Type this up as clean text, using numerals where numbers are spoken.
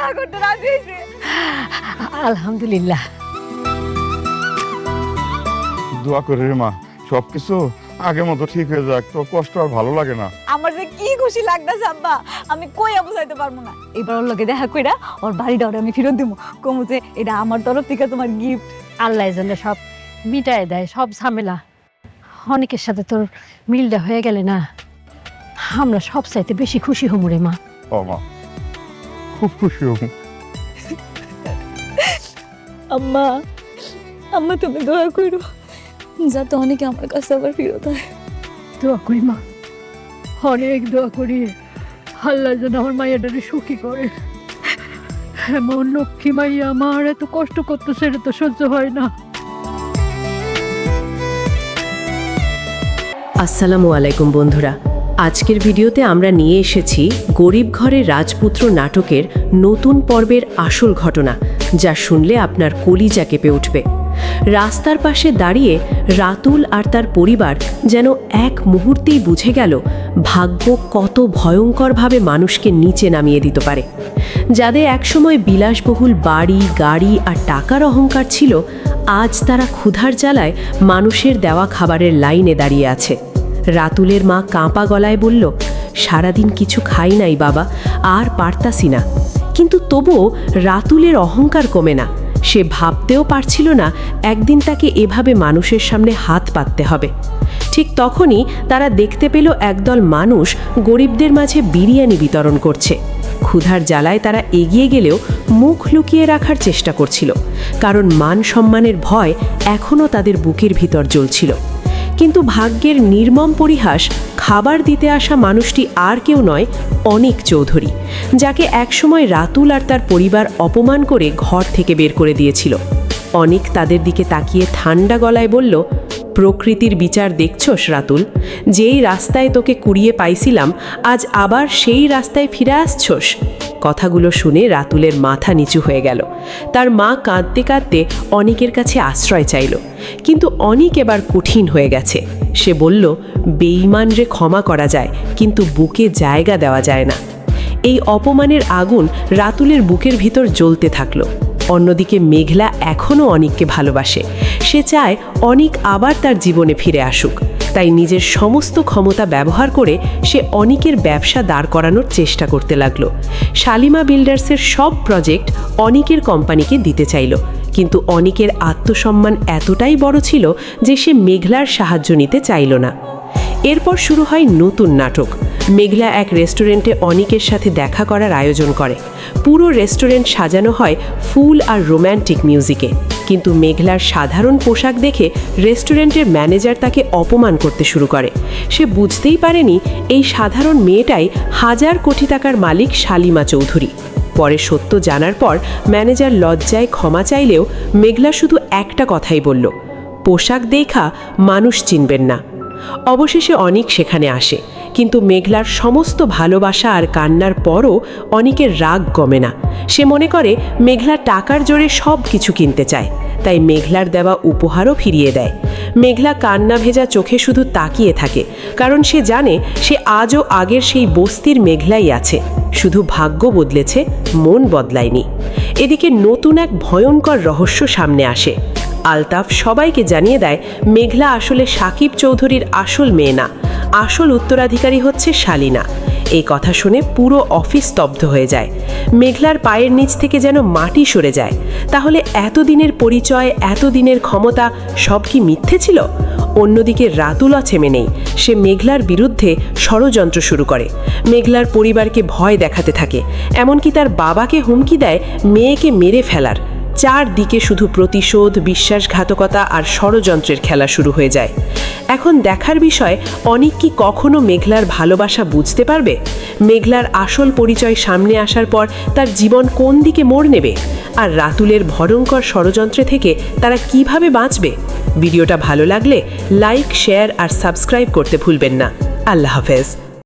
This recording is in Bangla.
দেখা করতে রাজি হয়েছে। আলহামদুলিল্লাহ। দোয়া করে রে মা, সবকিছু আগের মতো ঠিক হয়ে যাক, তোর কষ্ট আর ভালো লাগে না। আমার যে কি খুশি লাগতেছে আব্বা, আমি কইয়া বুঝাইতে পারবো না। এবার ওর লগে দেখা কইরা ওর বাড়িটা ওরে আমি ফেরত দিব, কমু যে এটা আমার তরফ থেকে তোমার গিফট। আল্লাহ যেন সব মিটায় দেয়, সব ঝামেলা। অনেকের সাথে তোর মিলটা হয়ে গেলে না, আমরা সব চাইতে বেশি খুশি হমু রে মা। ও মা, খুব খুশি হব। আম্মা, আম্মা তুমি দোয়া করো যাতে অনেকে আমার কাছে আবার ফেরত হয়। দোয়া করি মা, অনেক দোয়া করি। আল্লাহ যেন আমার মাইয়াটারে সুখী করে। এমন লক্ষ্মী মাইয়া আমার এত কষ্ট করতেছে, এটা তো সহ্য হয় না। আসসালামু আলাইকুম বন্ধুরা, আজকের ভিডিওতে আমরা নিয়ে এসেছি গরিব ঘরের রাজপুত্র নাটকের নতুন পর্বের আসল ঘটনা, যা শুনলে আপনার কলিজা কেঁপে উঠবে। রাস্তার পাশে দাঁড়িয়ে রাতুল আর তার পরিবার যেন এক মুহূর্তেই বুঝে গেল ভাগ্য কত ভয়ঙ্করভাবে মানুষকে নিচে নামিয়ে দিতে পারে। যাদের একসময় বিলাসবহুল বাড়ি, গাড়ি আর টাকার অহংকার ছিল, আজ তারা ক্ষুধার জ্বালায় মানুষের দেওয়া খাবারের লাইনে দাঁড়িয়ে আছে। রাতুলের মা কাঁপা গলায় বলল, সারাদিন কিছু খাই নাই বাবা, আর পারতাসি না। কিন্তু তবুও রাতুলের অহংকার কমে না। সে ভাবতেও পারছিল না একদিন তাকে এভাবে মানুষের সামনে হাত পাততে হবে। ঠিক তখনই তারা দেখতে পেল একদল মানুষ গরিবদের মাঝে বিরিয়ানি বিতরণ করছে। ক্ষুধার জ্বালায় তারা এগিয়ে গেলেও মুখ লুকিয়ে রাখার চেষ্টা করছিল, কারণ মান সম্মানের ভয় এখনও তাদের বুকের ভিতর জ্বলছিল। কিন্তু ভাগ্যের নির্মম পরিহাস, খাবার দিতে আসা মানুষটি আর কেউ নয়, অনিক চৌধুরী, যাকে একসময় রাতুল আর তার পরিবার অপমান করে ঘর থেকে বের করে দিয়েছিল। অনিক তাদের দিকে তাকিয়ে ঠান্ডা গলায় বলল, প্রকৃতির বিচার দেখছস রাতুল? যেই রাস্তায় তোকে কুড়িয়ে পাইছিলাম, আজ আবার সেই রাস্তায় ফিরে আসছস? কথাগুলো শুনে রাতুলের মাথা নিচু হয়ে গেল। তার মা কাঁদতে কাঁদতে অনিকের কাছে আশ্রয় চাইল, কিন্তু অনিক এবার কঠিন হয়ে গেছে। সে বলল, বেঈমান রে ক্ষমা করা যায়, কিন্তু বুকে জায়গা দেওয়া যায় না। এই অপমানের আগুন রাতুলের বুকের ভিতর জ্বলতে থাকলো। অন্যদিকে মেঘলা এখনও অনিককে ভালোবাসে। সে চায় অনিক আবার তার জীবনে ফিরে আসুক। তাই নিজের সমস্ত ক্ষমতা ব্যবহার করে সে অনিকের ব্যবসা দাঁড় করানোর চেষ্টা করতে লাগলো। শালিমা বিল্ডার্সের সব প্রজেক্ট অনিকের কোম্পানিকে দিতে চাইল, কিন্তু অনিকের আত্মসম্মান এতটাই বড় ছিল যে সে মেঘলার সাহায্য নিতে চাইল না। এরপর শুরু হয় নতুন নাটক। মেঘলা এক রেস্টুরেন্টে অনিকের সাথে দেখা করার আয়োজন করে। পুরো রেস্টুরেন্ট সাজানো হয় ফুল আর রোম্যান্টিক মিউজিকে, কিন্তু মেঘলার সাধারণ পোশাক দেখে রেস্টুরেন্টের ম্যানেজার তাকে অপমান করতে শুরু করে। সে বুঝতেই পারেনি এই সাধারণ মেয়েটাই হাজার কোটি টাকার মালিক শালিমা চৌধুরী। পরে সত্য জানার পর ম্যানেজার লজ্জায় ক্ষমা চাইলেও মেঘলা শুধু একটা কথাই বলল, পোশাক দেখা মানুষ চিনবেন না। অবশেষে অনিক সেখানে আসে, কিন্তু মেঘলার সমস্ত ভালোবাসা আর কান্নার পরও অনিকের রাগ কমে না। সে মনে করে মেঘলা টাকার জোরে সব কিছু কিনতে চায়, তাই মেঘলার দেওয়া উপহারও ফিরিয়ে দেয়। মেঘলা কান্না ভেজা চোখে শুধু তাকিয়ে থাকে, কারণ সে জানে সে আজও আগের সেই বস্তির মেঘলাই আছে, শুধু ভাগ্য বদলেছে, মন বদলায়নি। এদিকে নতুন এক ভয়ঙ্কর রহস্য সামনে আসে। আলতাফ সবাইকে জানিয়ে দেয় মেঘলা আসলে সাকিব চৌধুরীর আসল মেয়ে না, আসল উত্তরাধিকারী হচ্ছে শালিনা। এই কথা শুনে পুরো অফিস স্তব্ধ হয়ে যায়। মেঘলার পায়ের নিচ থেকে যেন মাটি সরে যায়। তাহলে এতদিনের পরিচয়, এতদিনের ক্ষমতা সব কি মিথ্যে ছিল? অন্যদিকে রাতুলও থেমে নেই। সে মেঘলার বিরুদ্ধে ষড়যন্ত্র শুরু করে। মেঘলার পরিবারকে ভয় দেখাতে থাকে, এমনকি তার বাবাকে হুমকি দেয় মেয়েকে মেরে ফেলার। চারদিকে শুধু প্রতিশোধ, বিশ্বাসঘাতকতা আর ষড়যন্ত্রের খেলা শুরু হয়ে যায়। এখন দেখার বিষয়, অনিক কি কখনো মেঘলার ভালোবাসা বুঝতে পারবে? মেঘলার আসল পরিচয় সামনে আসার পর তার জীবন কোন দিকে মোড় নেবে? আর রাতুলের ভয়ঙ্কর ষড়যন্ত্রে থেকে তারা কিভাবে বাঁচবে? ভিডিওটা ভালো লাগলে লাইক, শেয়ার আর সাবস্ক্রাইব করতে ভুলবেন না। আল্লাহ হাফেজ।